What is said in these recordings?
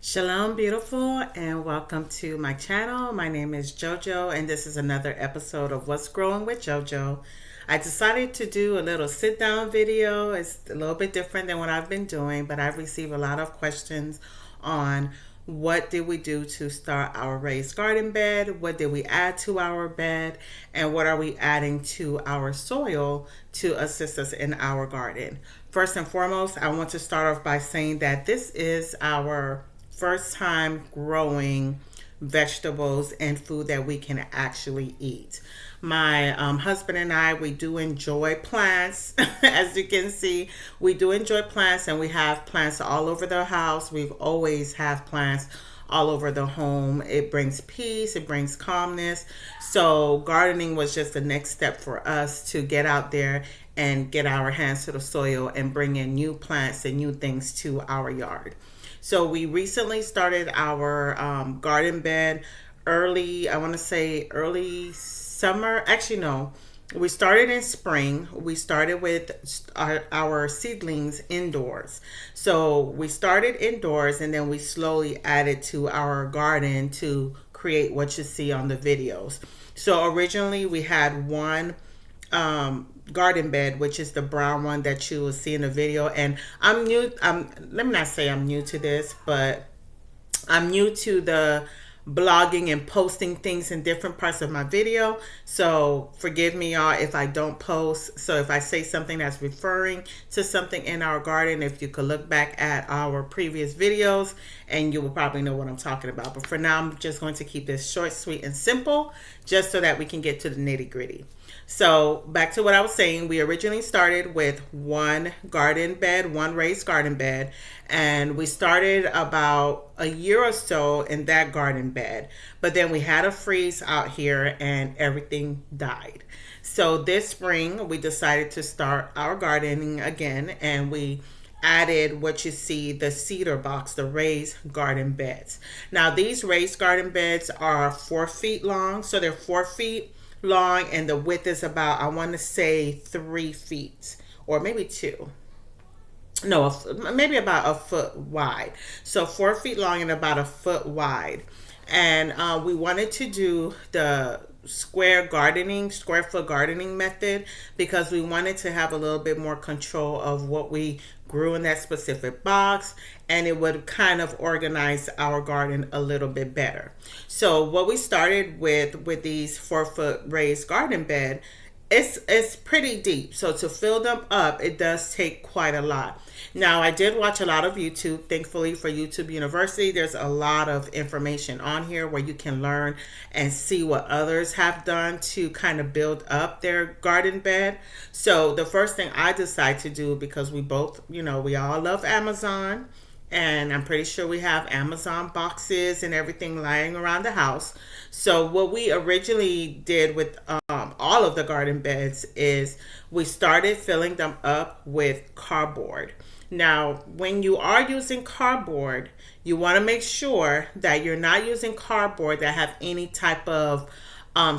Shalom, beautiful, and welcome to my channel. My name is JoJo, and this is another episode of What's Growing with JoJo. I decided to do a little sit-down video. It's a little bit different than what I've been doing, but I've received a lot of questions on what did we do to start our raised garden bed, what did we add to our bed, and what are we adding to our soil to assist us in our garden. First and foremost, I want to start off by saying that this is our first time growing vegetables and food that we can actually eat. My husband and I, we do enjoy plants. As you can see, we do enjoy plants, and we have plants all over the house. We've always have plants all over the home. It brings peace, it brings calmness. So gardening was just the next step for us to get out there and get our hands to the soil and bring in new plants and new things to our yard. So we recently started our garden bed early, I want to say early summer. Actually, no, we started in spring. We started with our seedlings indoors. So we started indoors, and then we slowly added to our garden to create what you see on the videos. So originally we had one garden bed, which is the brown one that you will see in the video. And I'm new, let me not say I'm new to this, but I'm new to the blogging and posting things in different parts of my video. So forgive me, y'all, if I don't post. So if I say something that's referring to something in our garden, if you could look back at our previous videos, and you will probably know what I'm talking about. But for now, I'm just going to keep this short, sweet, and simple, just so that we can get to the nitty gritty. So back to what I was saying, we originally started with one garden bed, one raised garden bed, and we started about a year or so in that garden bed. But then we had a freeze out here and everything died. So this spring, we decided to start our gardening again, and we added what you see, the cedar box, the raised garden beds. Now these raised garden beds are 4 feet long, so they're 4 feet long, and the width is about, I want to say 3 feet, or maybe 2. No, maybe about a foot wide. So 4 feet long and about a foot wide. And we wanted to do the square foot gardening method, because we wanted to have a little bit more control of what we grew in that specific box, and it would kind of organize our garden a little bit better. So what we started with these 4-foot raised garden bed, it's pretty deep. So to fill them up, it does take quite a lot. Now, I did watch a lot of YouTube. Thankfully for YouTube University, there's a lot of information on here where you can learn and see what others have done to kind of build up their garden bed. So the first thing I decided to do, because we both, we all love Amazon, and I'm pretty sure we have Amazon boxes and everything lying around the house. So what we originally did with all of the garden beds is we started filling them up with cardboard. Now, when you are using cardboard, you want to make sure that you're not using cardboard that have any type of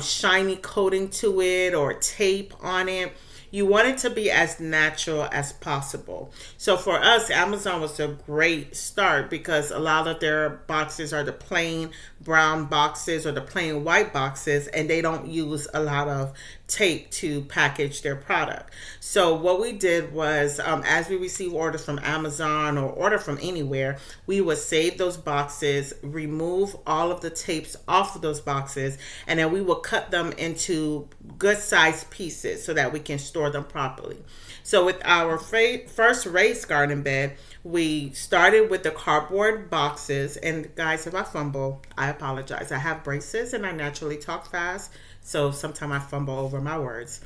shiny coating to it or tape on it. You want it to be as natural as possible. So for us, Amazon was a great start, because a lot of their boxes are the plain brown boxes or the plain white boxes, and they don't use a lot of tape to package their product. So what we did was, as we receive orders from Amazon or order from anywhere, we would save those boxes, remove all of the tapes off of those boxes, and then we will cut them into good sized pieces so that we can store them properly. So with our first raised garden bed, we started with the cardboard boxes. And guys, if I fumble, I apologize. I have braces and I naturally talk fast, so sometimes I fumble over my words.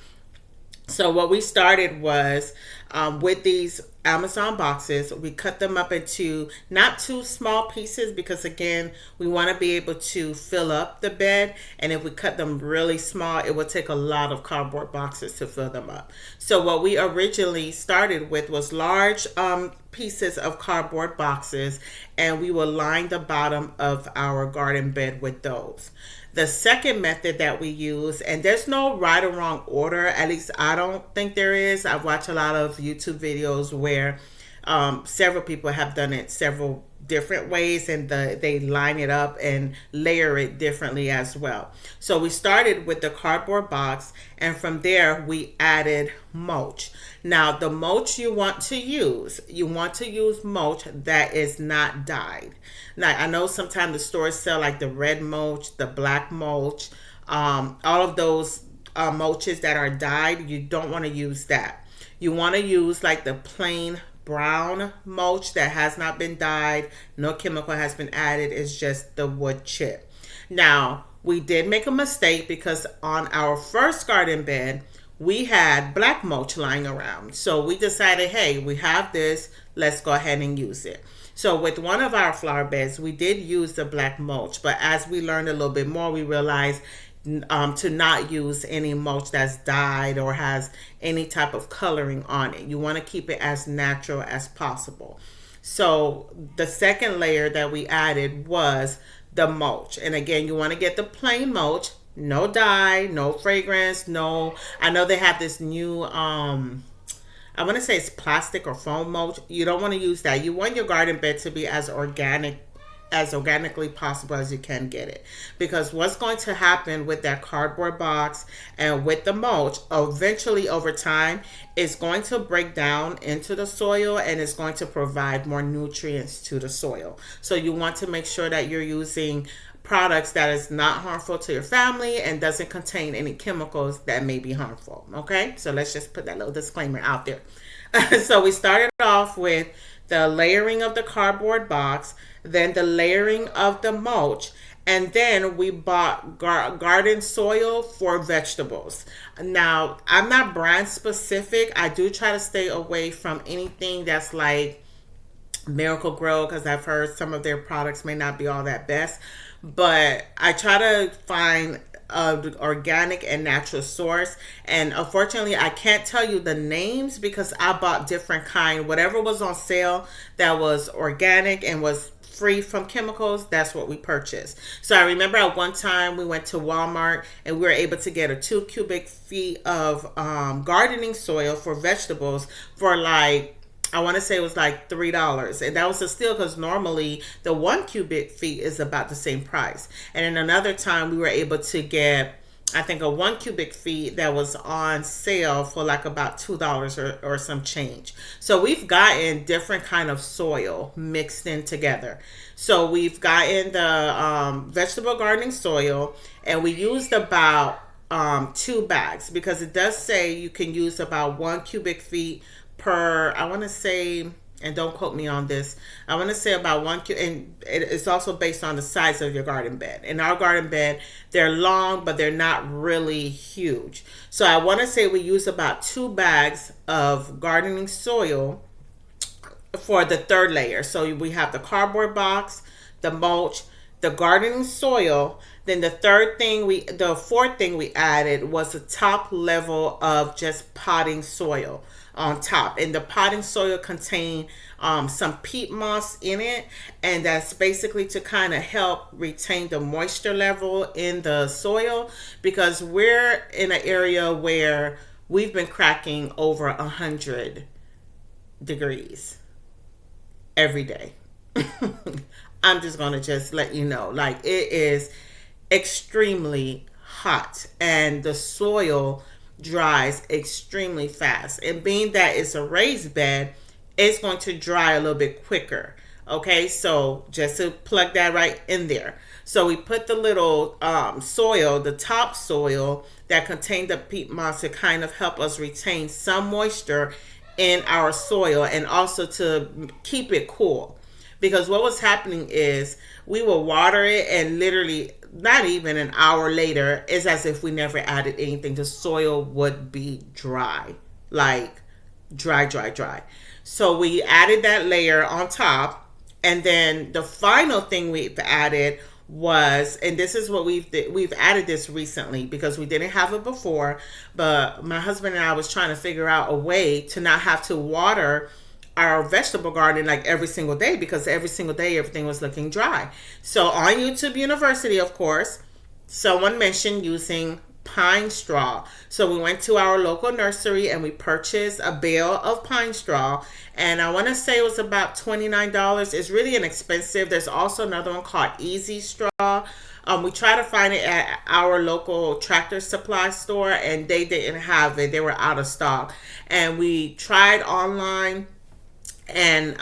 So what we started was with these Amazon boxes, we cut them up into not too small pieces, because again, we want to be able to fill up the bed. And if we cut them really small, it would take a lot of cardboard boxes to fill them up. So what we originally started with was large pieces of cardboard boxes, and we will line the bottom of our garden bed with those. The second method that we use, and there's no right or wrong order, at least I don't think there is. I've watched a lot of YouTube videos where several people have done it several different ways, and they line it up and layer it differently as well. So we started with the cardboard box, and from there we added mulch. Now the mulch you want to use mulch that is not dyed. Now I know sometimes the stores sell like the red mulch, the black mulch, all of those mulches that are dyed. You don't want to use that. You want to use like the plain brown mulch that has not been dyed, no chemical has been added, it's just the wood chip. Now we did make a mistake because on our first garden bed we had black mulch lying around, so we decided, hey, we have this, let's go ahead and use it. So with one of our flower beds we did use the black mulch, but as we learned a little bit more, we realized to not use any mulch that's dyed or has any type of coloring on it. You want to keep it as natural as possible. So the second layer that we added was the mulch, and again, you want to get the plain mulch, no dye, no fragrance, no, I know they have this new I want to say it's plastic or foam mulch. You don't want to use that. You want your garden bed to be as organically possible as you can get it, because what's going to happen with that cardboard box and with the mulch, eventually over time it's going to break down into the soil and it's going to provide more nutrients to the soil. So you want to make sure that you're using products that is not harmful to your family and doesn't contain any chemicals that may be harmful. Okay, so let's just put that little disclaimer out there. So we started off with the layering of the cardboard box, then the layering of the mulch, and then we bought garden soil for vegetables. Now, I'm not brand specific. I do try to stay away from anything that's like Miracle Grow, because I've heard some of their products may not be all that best, but I try to find organic and natural source. And unfortunately I can't tell you the names because I bought different kind. Whatever was on sale that was organic and was free from chemicals, that's what we purchased. So I remember at one time we went to Walmart and we were able to get a 2 cubic feet of gardening soil for vegetables for like, I want to say it was like $3, and that was a steal because normally the 1 cubic feet is about the same price. And then another time we were able to get, I think, a 1 cubic feet that was on sale for like about $2 or some change. So we've gotten different kind of soil mixed in together. So we've gotten the vegetable gardening soil, and we used about 2 bags, because it does say you can use about 1 cubic feet per, I want to say, and don't quote me on this, I want to say about 1 and it's also based on the size of your garden bed. In our garden bed, they're long, but they're not really huge. So I want to say we use about 2 bags of gardening soil for the third layer. So we have the cardboard box, the mulch, the gardening soil. Then the fourth thing we added was the top level of just potting soil on top, and the potting soil contain some peat moss in it, and that's basically to kind of help retain the moisture level in the soil, because we're in an area where we've been cracking over 100 degrees every day. I'm just gonna just let you know, like, it is extremely hot and the soil dries extremely fast, and being that it's a raised bed, it's going to dry a little bit quicker. Okay, so just to plug that right in there. So we put the little soil, the top soil that contained the peat moss, to kind of help us retain some moisture in our soil, and also to keep it cool. Because what was happening is we will water it, and literally not even an hour later, it's as if we never added anything. The soil would be dry, like dry. So we added that layer on top, and then the final thing we've added was, and this is what we've added this recently because we didn't have it before, but my husband and I was trying to figure out a way to not have to water our vegetable garden like every single day, because every single day everything was looking dry. So on YouTube University, of course, someone mentioned using pine straw. So we went to our local nursery and we purchased a bale of pine straw. And I want to say it was about $29. It's really inexpensive. There's also another one called Easy Straw. We tried to find it at our local Tractor Supply store, and they didn't have it. They were out of stock. And we tried online, and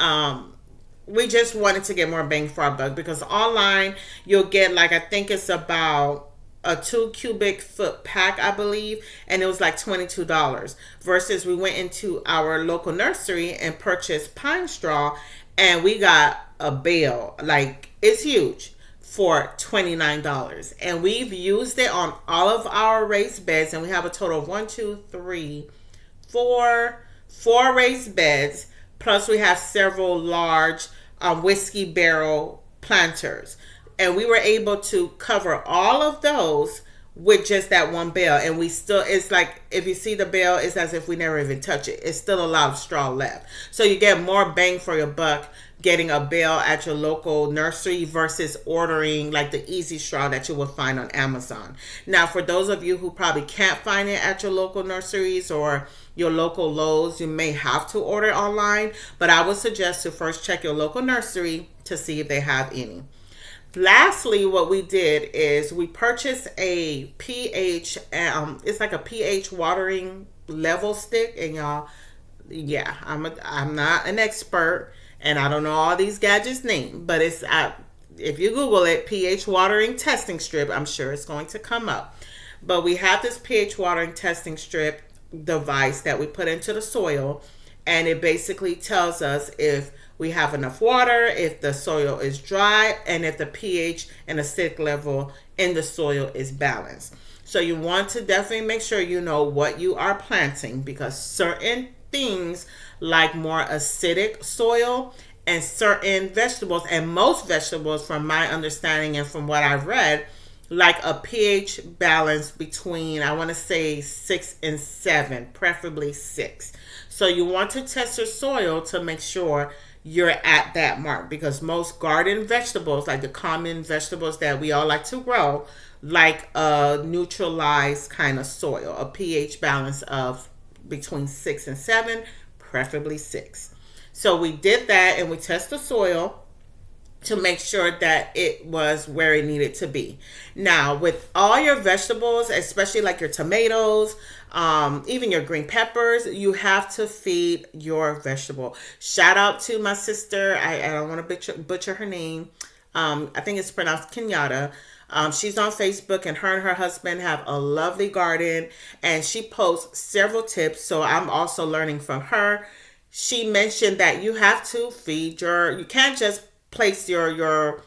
we just wanted to get more bang for our buck, because online you'll get, like, I think it's about a 2 cubic foot pack, I believe, and it was like $22, versus we went into our local nursery and purchased pine straw, and we got a bale, like, it's huge, for $29. And we've used it on all of our raised beds, and we have a total of 4 raised beds, plus we have several large whiskey barrel planters, and we were able to cover all of those with just that one bale. And we still, it's like, if you see the bale, it's as if we never even touch it. It's still a lot of straw left. So you get more bang for your buck getting a bale at your local nursery versus ordering like the Easy Straw that you will find on Amazon. Now, for those of you who probably can't find it at your local nurseries or your local Lowe's, you may have to order online, but I would suggest to first check your local nursery to see if they have any. Lastly, what we did is we purchased a pH, it's like a pH watering level stick, and y'all, yeah, I'm not an expert, and I don't know all these gadgets' names, but it's if you Google it, pH watering testing strip, I'm sure it's going to come up. But we have this pH watering testing strip device that we put into the soil, and it basically tells us if we have enough water, if the soil is dry, and if the pH and acidic level in the soil is balanced. So you want to definitely make sure you know what you are planting, because certain things like more acidic soil and certain vegetables, and most vegetables from my understanding and from what I've read, like a pH balance between, I want to say 6 and 7, preferably 6. So you want to test your soil to make sure you're at that mark, because most garden vegetables, like the common vegetables that we all like to grow, like a neutralized kind of soil, a pH balance of between 6 and 7, preferably 6. So we did that, and we test the soil to make sure that it was where it needed to be. Now, with all your vegetables, especially like your tomatoes, even your green peppers, you have to feed your vegetable. Shout out to my sister. I don't want to butcher her name. I think it's pronounced Kenyatta. She's on Facebook, and her husband have a lovely garden, and she posts several tips. So I'm also learning from her. She mentioned that you have to feed you can't just place your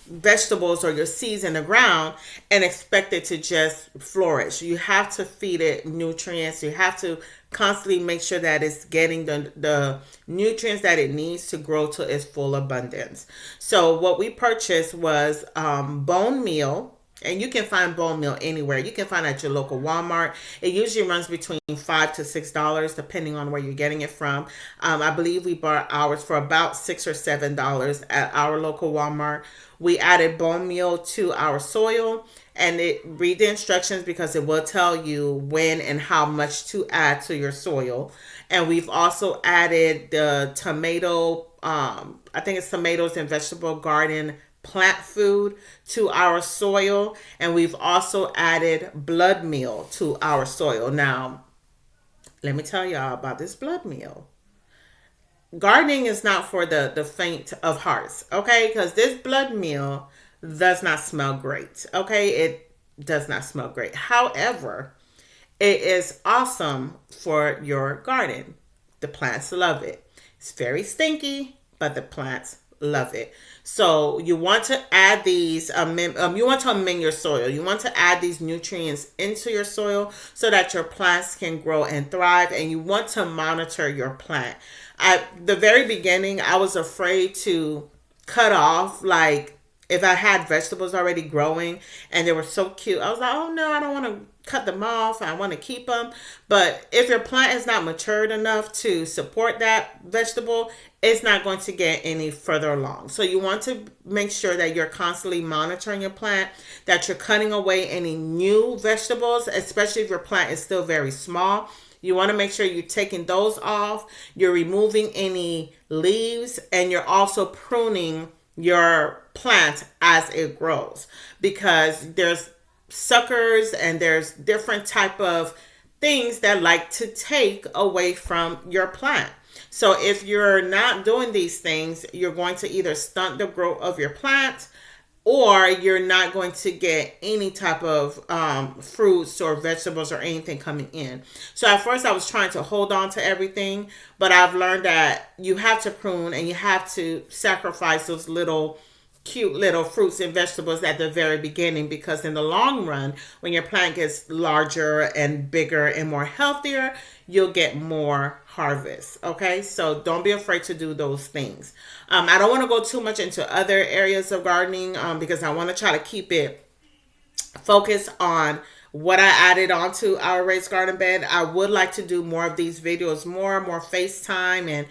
vegetables or your seeds in the ground and expect it to just flourish. You have to feed it nutrients. You have to constantly make sure that it's getting the nutrients that it needs to grow to its full abundance. So what we purchased was bone meal. And you can find bone meal anywhere. You can find it at your local Walmart. It usually runs between $5 to $6, depending on where you're getting it from. I believe we bought ours for about $6 or $7 at our local Walmart. We added bone meal to our soil, and read the instructions, because it will tell you when and how much to add to your soil. And we've also added the tomato, I think it's tomatoes and vegetable garden plant food to our soil, and we've also added blood meal to our soil. Now, let me tell y'all about this blood meal. Gardening is not for the faint of hearts, okay? Because this blood meal does not smell great, okay? It does not smell great. However, it is awesome for your garden. The plants love it. It's very stinky, but the plants love it. So you want to add these, you want to amend your soil. You want to add these nutrients into your soil so that your plants can grow and thrive, and you want to monitor your plant. At the very beginning, I was afraid to cut off, like, if I had vegetables already growing and they were so cute, I was like, oh no, I don't want to cut them off. I want to keep them. But if your plant is not matured enough to support that vegetable, it's not going to get any further along. So you want to make sure that you're constantly monitoring your plant, that you're cutting away any new vegetables, especially if your plant is still very small. You want to make sure you're taking those off, you're removing any leaves, and you're also pruning your plant as it grows, because there's suckers and there's different type of things that like to take away from your plant. So if you're not doing these things, you're going to either stunt the growth of your plant, or you're not going to get any type of fruits or vegetables or anything coming in. So at first I was trying to hold on to everything, but I've learned that you have to prune and you have to sacrifice those little cute little fruits and vegetables at the very beginning, because in the long run, when your plant gets larger and bigger and more healthier, you'll get more harvest. Okay, so don't be afraid to do those things. I don't want to go too much into other areas of gardening because I want to try to keep it focused on what I added onto our raised garden bed. I would like to do more of these videos, more FaceTime and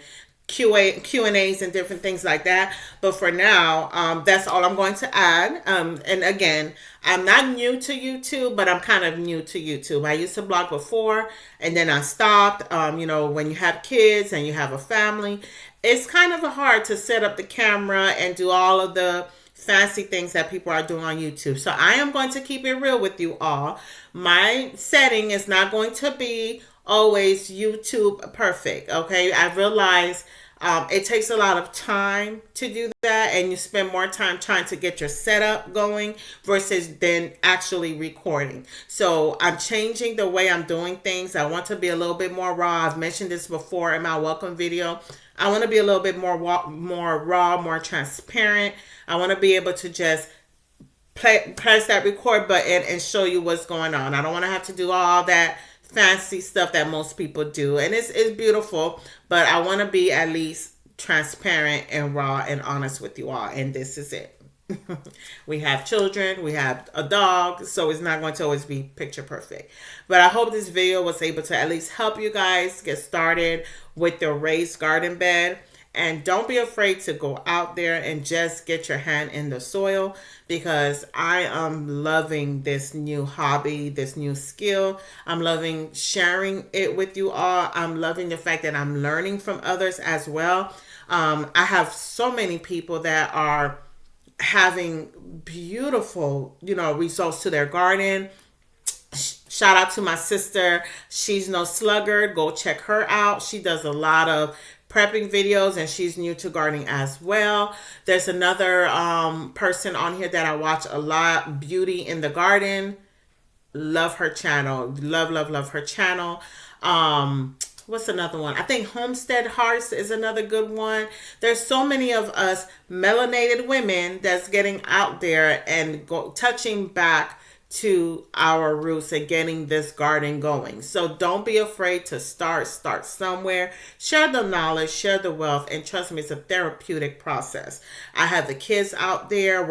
Q&As and different things like that. But for now, that's all I'm going to add. And again, I'm not new to YouTube, but I'm kind of new to YouTube. I used to blog before and then I stopped. When you have kids and you have a family, it's kind of hard to set up the camera and do all of the fancy things that people are doing on YouTube. So I am going to keep it real with you all. My setting is not going to be always YouTube perfect. Okay, I realize it takes a lot of time to do that, and you spend more time trying to get your setup going versus then actually recording. So I'm changing the way I'm doing things. I want to be a little bit more raw. I've mentioned this before in my welcome video. I want to be a little bit more raw, more transparent. I want to be able to just press that record button and show you what's going on. I don't want to have to do all that fancy stuff that most people do, and it's beautiful, but I want to be at least transparent and raw and honest with you all, and this is it. We have children, we have a dog, so it's not going to always be picture perfect. But I hope this video was able to at least help you guys get started with the raised garden bed. And don't be afraid to go out there and just get your hand in the soil, because I am loving this new hobby, this new skill. I'm loving sharing it with you all. I'm loving the fact that I'm learning from others as well. I have so many people that are having beautiful, results to their garden. Shout out to my sister. She's no sluggard. Go check her out. She does a lot of prepping videos and she's new to gardening as well. There's another person on here that I watch a lot, Beauty in the Garden. Love her channel. Love her channel. What's another one? I think Homestead Hearts is another good one. There's so many of us melanated women that's getting out there and touching back to our roots and getting this garden going. So don't be afraid to start somewhere. Share the knowledge, share the wealth, and trust me, it's a therapeutic process. I have the kids out there.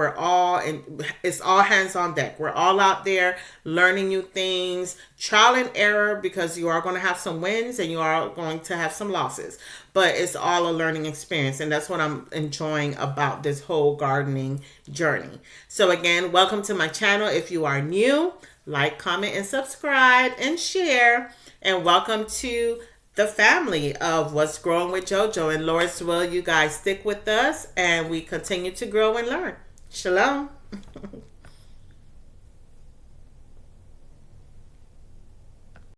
It's all hands on deck. We're all out there learning new things, trial and error, because you are going to have some wins and you are going to have some losses, but it's all a learning experience, and that's what I'm enjoying about this whole gardening journey. So again, welcome to my channel. If you are new, like, comment, and subscribe and share, and welcome to the family of What's Growing with JoJo. And Lord's will, you guys stick with us and we continue to grow and learn. Shalom.